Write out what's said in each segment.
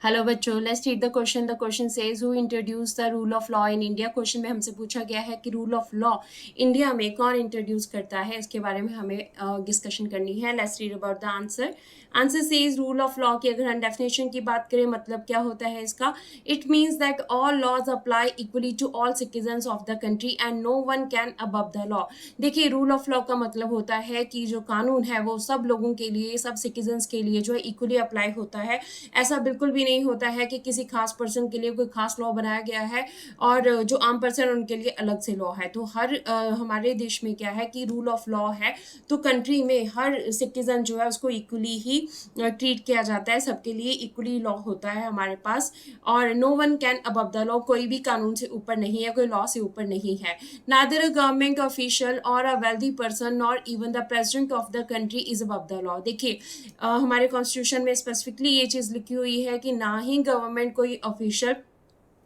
Hello बच्चों, let's read the question. The question says who introduce the rule of law in India. Question में हमसे पूछा गया है कि रूल ऑफ लॉ इंडिया में कौन इंट्रोड्यूस करता है, इसके बारे में हमें डिस्कशन करनी है। Let's read about the answer. Answer says rule of law की अगर हम डेफिनेशन की बात करें, मतलब क्या होता है इसका। It means that all laws apply equally to all citizens of the country and no one can above the law. देखिए, रूल ऑफ लॉ का मतलब होता है कि जो कानून है वो सब लोगों के लिए, सब सिटीजन्स के लिए जो है इक्वली अप्लाई होता है। ऐसा बिल्कुल भी नहीं होता है कि किसी खास पर्सन के लिए कोई खास लॉ बनाया गया है और जो आम पर्सन उनके लिए अलग से लॉ है। तो हर हमारे देश में क्या है कि रूल ऑफ लॉ है, तो कंट्री में हर सिटीजन जो है उसको इक्वली ही ट्रीट किया जाता है, सबके लिए इक्वली लॉ होता है हमारे पास। और no one can above the law, कोई भी कानून से ऊपर नहीं है, कोई लॉ से ऊपर नहीं है। नादर अ गवर्नमेंट ऑफिशियल और a wealthy person nor even the president of the country is above the law. देखिए, हमारे कॉन्स्टिट्यूशन में स्पेसिफिकली ये चीज़ लिखी हुई है कि ना ही गवर्नमेंट कोई ऑफिशियल,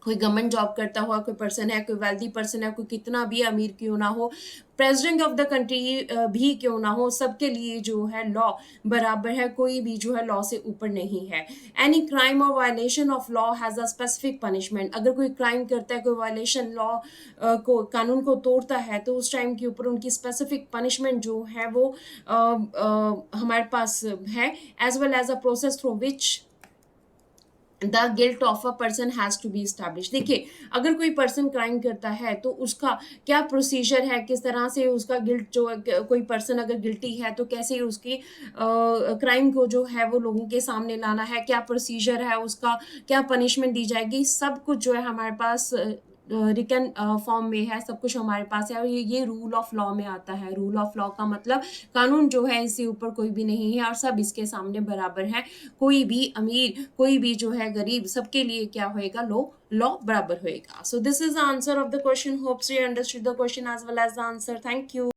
कोई गवर्नमेंट जॉब करता हुआ कोई पर्सन है, कोई वेल्दी पर्सन है, कोई कितना भी अमीर क्यों ना हो, प्रेसिडेंट ऑफ द कंट्री भी क्यों ना हो, सबके लिए जो है लॉ बराबर है, कोई भी जो है लॉ से ऊपर नहीं है। एनी क्राइम और violation of law has a specific punishment. अगर कोई क्राइम करता है, कोई वायलेशन लॉ को, कानून को तोड़ता है, तो उस टाइम के ऊपर उनकी स्पेसिफिक पनिशमेंट जो है वो हमारे पास है। As well as a process through which the guilt of a person has to be establish. देखिए, अगर कोई पर्सन क्राइम करता है तो उसका क्या प्रोसीजर है, किस तरह से उसका गिल्ट जो कोई पर्सन अगर गिल्टी है तो कैसे उसकी क्राइम को जो है वो लोगों के सामने लाना है, क्या प्रोसीजर है उसका, क्या पनिशमेंट दी जाएगी, सब कुछ जो है हमारे पास रिटन फॉर्म में है, सब कुछ हमारे पास है। और ये रूल ऑफ लॉ में आता है। रूल ऑफ लॉ का मतलब कानून जो है इससे ऊपर कोई भी नहीं है और सब इसके सामने बराबर है। कोई भी अमीर, कोई भी जो है गरीब, सबके लिए क्या होएगा, लॉ बराबर होएगा। So this is the answer of the question. Hopes you understood the question as well as the answer. Thank you.